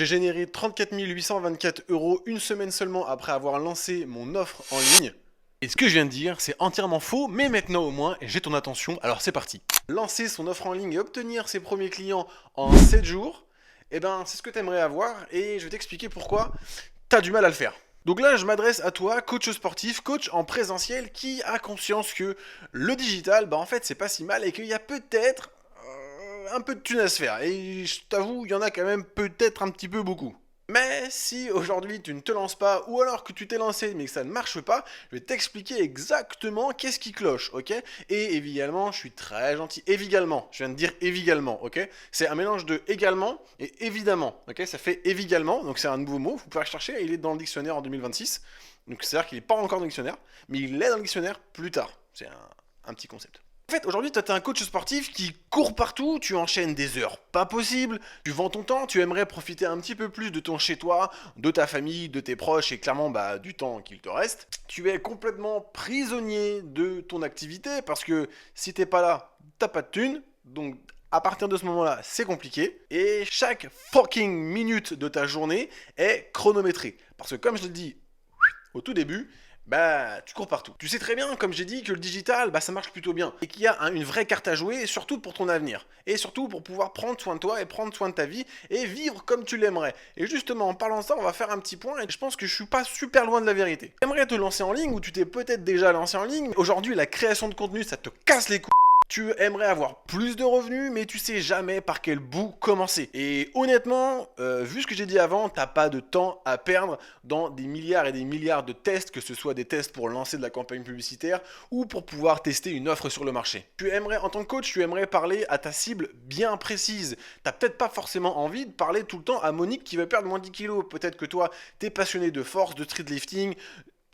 J'ai généré 34 824 € une semaine seulement après avoir lancé mon offre en ligne. Et ce que je viens de dire, c'est entièrement faux, mais maintenant au moins, j'ai ton attention, alors c'est parti. Lancer son offre en ligne et obtenir ses premiers clients en 7 jours, eh ben c'est ce que tu aimerais avoir et je vais t'expliquer pourquoi tu as du mal à le faire. Donc là, je m'adresse à toi, coach sportif, coach en présentiel, qui a conscience que le digital, bah en fait, c'est pas si mal et qu'il y a peut-être un peu de thunes à se faire. Et je t'avoue, il y en a quand même peut-être un petit peu beaucoup. Mais si aujourd'hui tu ne te lances pas, ou alors que tu t'es lancé mais que ça ne marche pas, je vais t'expliquer exactement qu'est-ce qui cloche, ok? Et évidemment, je suis très gentil. Évidemment, je viens de dire évidemment, ok? C'est un mélange de également et évidemment, ok? Ça fait évidemment, donc c'est un nouveau mot, vous pouvez rechercher, il est dans le dictionnaire en 2026. Donc c'est-à-dire qu'il n'est pas encore dans le dictionnaire, mais il est dans le dictionnaire plus tard. C'est un petit concept. En fait, aujourd'hui, toi, t'es un coach sportif qui court partout, tu enchaînes des heures pas possibles, tu vends ton temps, tu aimerais profiter un petit peu plus de ton chez-toi, de ta famille, de tes proches et clairement bah, du temps qu'il te reste. Tu es complètement prisonnier de ton activité parce que si t'es pas là, t'as pas de thunes, donc à partir de ce moment-là, c'est compliqué. Et chaque fucking minute de ta journée est chronométrée. Parce que comme je l'ai dit au tout début, bah, tu cours partout. Tu sais très bien, comme j'ai dit, que le digital, bah, ça marche plutôt bien. Et qu'il y a une vraie carte à jouer, surtout pour ton avenir. Et surtout pour pouvoir prendre soin de toi et prendre soin de ta vie et vivre comme tu l'aimerais. Et justement, en parlant de ça, on va faire un petit point et je pense que je suis pas super loin de la vérité. Tu aimerais te lancer en ligne ou tu t'es peut-être déjà lancé en ligne. Aujourd'hui, la création de contenu, ça te casse les couilles. Tu aimerais avoir plus de revenus, mais tu sais jamais par quel bout commencer. Et honnêtement, vu ce que j'ai dit avant, t'as pas de temps à perdre dans des milliards et des milliards de tests, que ce soit des tests pour lancer de la campagne publicitaire ou pour pouvoir tester une offre sur le marché. Tu aimerais, en tant que coach, tu aimerais parler à ta cible bien précise. T'as peut-être pas forcément envie de parler tout le temps à Monique qui veut perdre moins 10 kilos. Peut-être que toi, t'es passionné de force, de street lifting,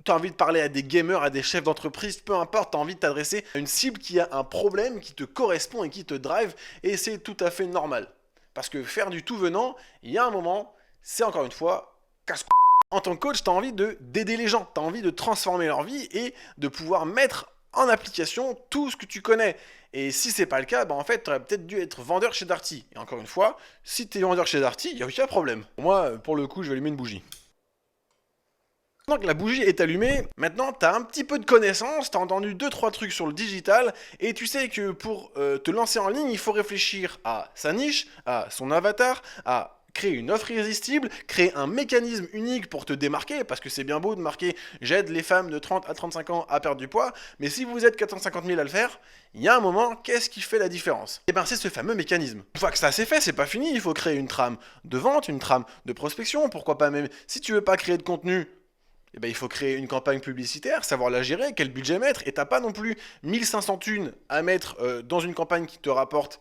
tu as envie de parler à des gamers, à des chefs d'entreprise, peu importe, tu as envie de t'adresser à une cible qui a un problème, qui te correspond et qui te drive, et c'est tout à fait normal. Parce que faire du tout venant, il y a un moment, c'est encore une fois casse-cou. En tant que coach, tu as envie d'aider les gens, tu as envie de transformer leur vie et de pouvoir mettre en application tout ce que tu connais. Et si c'est pas le cas, bah en fait, tu aurais peut-être dû être vendeur chez Darty. Et encore une fois, si tu es vendeur chez Darty, il n'y a aucun problème. Moi, pour le coup, je vais allumer une bougie. Maintenant que la bougie est allumée, maintenant tu as un petit peu de connaissances, tu as entendu 2-3 trucs sur le digital, et tu sais que pour te lancer en ligne, il faut réfléchir à sa niche, à son avatar, à créer une offre irrésistible, créer un mécanisme unique pour te démarquer, parce que c'est bien beau de marquer j'aide les femmes de 30 à 35 ans à perdre du poids, mais si vous êtes 450 000 à le faire, il y a un moment, qu'est-ce qui fait la différence? Et bien c'est ce fameux mécanisme. Une fois que ça c'est fait, c'est pas fini, il faut créer une trame de vente, une trame de prospection, pourquoi pas même, si tu veux pas créer de contenu, eh ben, il faut créer une campagne publicitaire, savoir la gérer, quel budget mettre, et t'as pas non plus 1500 thunes à mettre dans une campagne qui te rapporte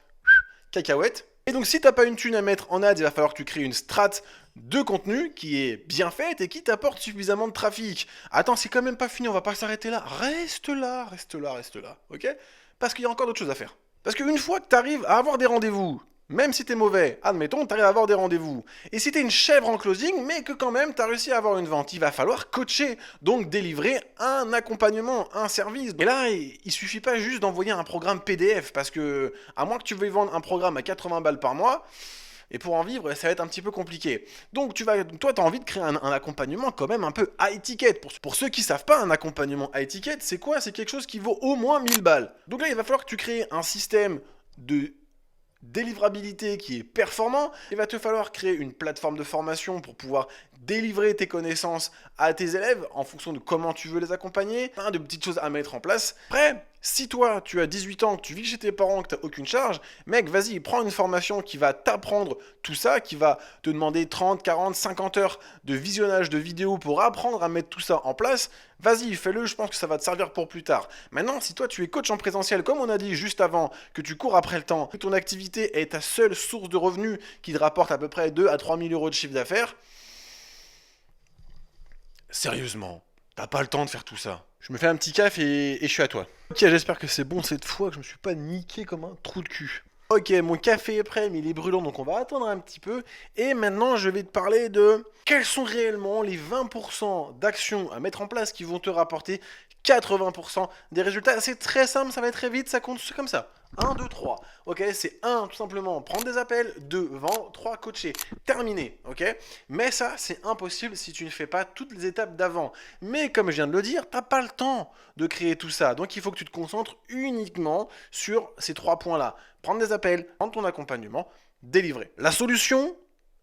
cacahuètes. Et donc si t'as pas une thune à mettre en ads, il va falloir que tu crées une strat de contenu qui est bien faite et qui t'apporte suffisamment de trafic. Attends, c'est quand même pas fini, on va pas s'arrêter là. Reste là, reste là, reste là, ok? Parce qu'il y a encore d'autres choses à faire. Parce qu'une fois que t'arrives à avoir des rendez-vous, même si t'es mauvais, admettons, t'arrives à avoir des rendez-vous. Et si t'es une chèvre en closing, mais que quand même t'as réussi à avoir une vente, il va falloir coacher, donc délivrer un accompagnement, un service. Et là, il suffit pas juste d'envoyer un programme PDF, parce que, à moins que tu veuilles vendre un programme à 80 balles par mois, et pour en vivre, ça va être un petit peu compliqué. Donc toi, tu as envie de créer un accompagnement quand même un peu high ticket. Pour ceux qui savent pas, un accompagnement high ticket, c'est quoi? C'est quelque chose qui vaut au moins 1000 balles. Donc là, il va falloir que tu crées un système de délivrabilité qui est performant, il va te falloir créer une plateforme de formation pour pouvoir délivrer tes connaissances à tes élèves en fonction de comment tu veux les accompagner, plein de petites choses à mettre en place. Après, si toi tu as 18 ans, que tu vis chez tes parents, que tu n'as aucune charge, mec, vas-y, prends une formation qui va t'apprendre tout ça, qui va te demander 30, 40, 50 heures de visionnage de vidéos pour apprendre à mettre tout ça en place. Vas-y, fais-le, je pense que ça va te servir pour plus tard. Maintenant, si toi tu es coach en présentiel, comme on a dit juste avant, que tu cours après le temps, que ton activité est ta seule source de revenus qui te rapporte à peu près 2 à 3 000 euros de chiffre d'affaires, sérieusement, t'as pas le temps de faire tout ça. Je me fais un petit café et je suis à toi. Ok, j'espère que c'est bon cette fois, que je me suis pas niqué comme un trou de cul. Ok, mon café est prêt, mais il est brûlant, donc on va attendre un petit peu. Et maintenant, je vais te parler de quels sont réellement les 20% d'actions à mettre en place qui vont te rapporter 80% des résultats. C'est très simple, ça va être très vite, ça compte comme ça. 1, 2, 3. Ok, c'est 1, tout simplement, prendre des appels, 2, vendre, 3, coacher. Terminé, ok. Mais ça, c'est impossible si tu ne fais pas toutes les étapes d'avant. Mais comme je viens de le dire, t'as pas le temps de créer tout ça. Donc il faut que tu te concentres uniquement sur ces 3 points-là. Prendre des appels, prendre ton accompagnement, délivrer. La solution,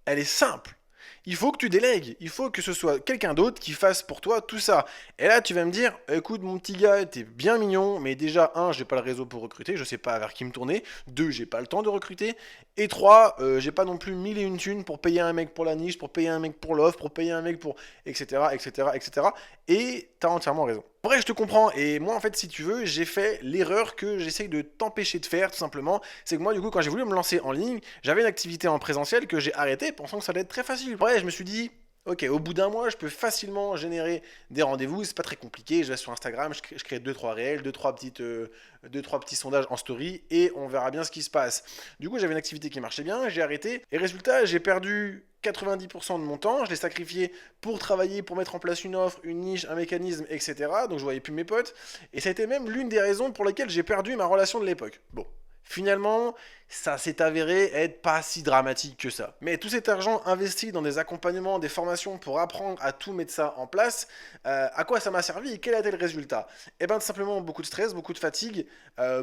elle est simple. Il faut que tu délègues, il faut que ce soit quelqu'un d'autre qui fasse pour toi tout ça. Et là, tu vas me dire, écoute, mon petit gars, t'es bien mignon, mais déjà, 1, j'ai pas le réseau pour recruter, je sais pas vers qui me tourner. 2, j'ai pas le temps de recruter. Et 3, j'ai pas non plus 1000 et une thunes pour payer un mec pour la niche, pour payer un mec pour l'offre, pour payer un mec pour... etc., etc., etc. Et t'as entièrement raison. Vrai, je te comprends. Et moi, en fait, si tu veux, j'ai fait l'erreur que j'essaye de t'empêcher de faire, tout simplement. C'est que moi, du coup, quand j'ai voulu me lancer en ligne, j'avais une activité en présentiel que j'ai arrêtée, pensant que ça allait être très facile. Ouais, je me suis dit, ok, au bout d'un mois, je peux facilement générer des rendez-vous. C'est pas très compliqué. Je vais sur Instagram, je crée 2-3 réels, 2-3 petits sondages en story, et on verra bien ce qui se passe. Du coup, j'avais une activité qui marchait bien, j'ai arrêté. Et résultat, j'ai perdu 90% de mon temps, je l'ai sacrifié pour travailler, pour mettre en place une offre, une niche, un mécanisme, etc. Donc je voyais plus mes potes. Et ça a été même l'une des raisons pour lesquelles j'ai perdu ma relation de l'époque. Bon. Finalement, ça s'est avéré être pas si dramatique que ça. Mais tout cet argent investi dans des accompagnements, des formations pour apprendre à tout mettre ça en place, à quoi ça m'a servi et quel a été le résultat? Eh bien, tout simplement beaucoup de stress, beaucoup de fatigue,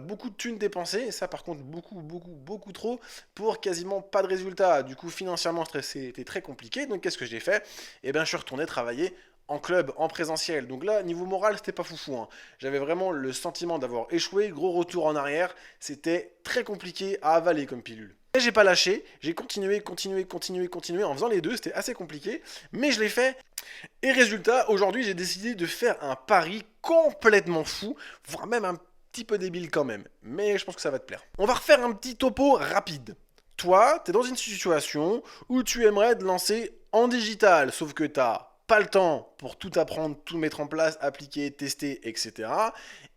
beaucoup de thunes dépensées, et ça par contre beaucoup trop, pour quasiment pas de résultat. Du coup, financièrement, c'était très compliqué, donc qu'est-ce que j'ai fait? Eh bien, je suis retourné travailler en club, en présentiel. Donc là, niveau moral, c'était pas foufou, hein. J'avais vraiment le sentiment d'avoir échoué, gros retour en arrière. C'était très compliqué à avaler comme pilule. Mais j'ai pas lâché, j'ai continué en faisant les deux, c'était assez compliqué, mais je l'ai fait. Et résultat, aujourd'hui, j'ai décidé de faire un pari complètement fou, voire même un petit peu débile quand même. Mais je pense que ça va te plaire. On va refaire un petit topo rapide. Toi, t'es dans une situation où tu aimerais te lancer en digital, sauf que t'as pas le temps pour tout apprendre, tout mettre en place, appliquer, tester, etc.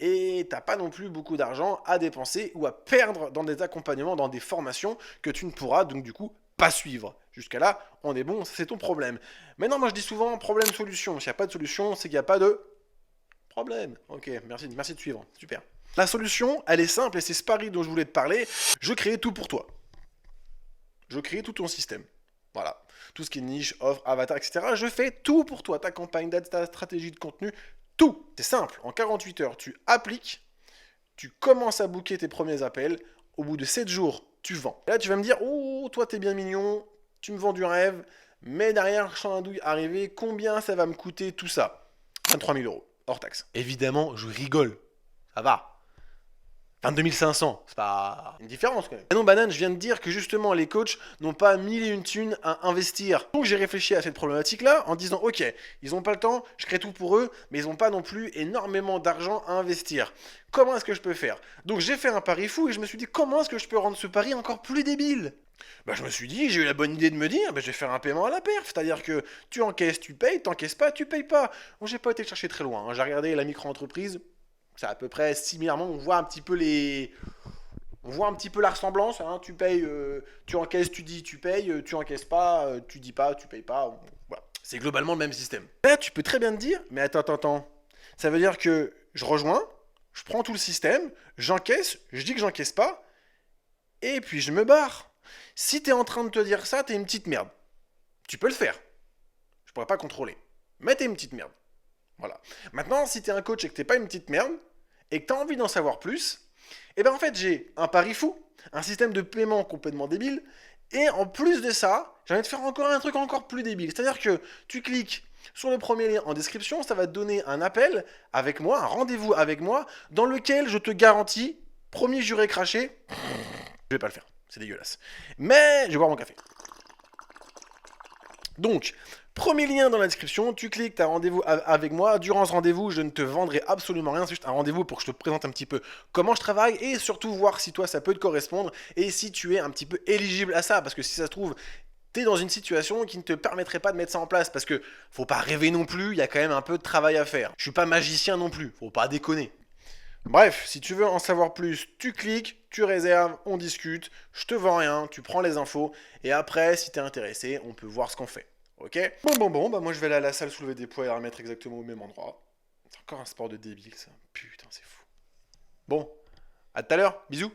Et t'as pas non plus beaucoup d'argent à dépenser ou à perdre dans des accompagnements, dans des formations que tu ne pourras donc du coup pas suivre. Jusqu'à là, on est bon, c'est ton problème. Maintenant, moi je dis souvent problème-solution. S'il n'y a pas de solution, c'est qu'il n'y a pas de problème. Ok, merci de suivre, super. La solution, elle est simple et c'est ce pari dont je voulais te parler. Je crée tout pour toi. Je crée tout ton système. Voilà. Tout ce qui est niche, offre, avatar, etc. Je fais tout pour toi. Ta campagne d'ads, ta stratégie de contenu, tout. C'est simple. En 48 heures, tu appliques, tu commences à booker tes premiers appels. Au bout de 7 jours, tu vends. Et là, tu vas me dire, oh, toi, t'es bien mignon, tu me vends du rêve, mais derrière, champ d'andouille arrivé, combien ça va me coûter tout ça? 23 000 euros, hors taxe. Évidemment, je rigole. Ça va. 22 500, c'est pas une différence quand même. Et non, banane, je viens de dire que justement les coachs n'ont pas 1000 et une thunes à investir. Donc j'ai réfléchi à cette problématique-là en disant, ok, ils n'ont pas le temps, je crée tout pour eux, mais ils n'ont pas non plus énormément d'argent à investir. Comment est-ce que je peux faire? Donc j'ai fait un pari fou et je me suis dit, comment est-ce que je peux rendre ce pari encore plus débile? Bah, je me suis dit, j'ai eu la bonne idée de me dire, bah, je vais faire un paiement à la perf, c'est-à-dire que tu encaisses, tu payes, t'encaisses pas, tu payes pas. Bon, j'ai pas été chercher très loin, hein. J'ai regardé la micro-entreprise, c'est à peu près similairement, on voit un petit peu la ressemblance, hein. Tu payes, tu encaisses, tu dis, tu payes, tu encaisses pas, tu dis pas, tu payes pas. Voilà. C'est globalement le même système. Là, tu peux très bien te dire, mais attends. Ça veut dire que je rejoins, je prends tout le système, j'encaisse, je dis que j'encaisse pas, et puis je me barre. Si t'es en train de te dire ça, t'es une petite merde. Tu peux le faire. Je pourrais pas contrôler. Mais t'es une petite merde. Voilà. Maintenant, si t'es un coach et que t'es pas une petite merde, et que t'as envie d'en savoir plus, et ben en fait j'ai un pari fou, un système de paiement complètement débile, et en plus de ça, j'ai envie de faire encore un truc encore plus débile. C'est-à-dire que tu cliques sur le premier lien en description, ça va te donner un appel avec moi, un rendez-vous avec moi, dans lequel je te garantis, premier juré craché, je vais pas le faire, c'est dégueulasse. Mais je vais boire mon café. Donc, premier lien dans la description, tu cliques, tu as rendez-vous avec moi. Durant ce rendez-vous, je ne te vendrai absolument rien, c'est juste un rendez-vous pour que je te présente un petit peu comment je travaille et surtout voir si toi ça peut te correspondre et si tu es un petit peu éligible à ça. Parce que si ça se trouve, t'es dans une situation qui ne te permettrait pas de mettre ça en place. Parce que faut pas rêver non plus, il y a quand même un peu de travail à faire. Je suis pas magicien non plus, faut pas déconner. Bref, si tu veux en savoir plus, tu cliques, tu réserves, on discute, je te vends rien, tu prends les infos, et après, si t'es intéressé, on peut voir ce qu'on fait. Ok? Bon, bah moi je vais aller à la salle soulever des poids et la remettre exactement au même endroit. C'est encore un sport de débile ça. Putain, c'est fou. Bon, à tout à l'heure, bisous.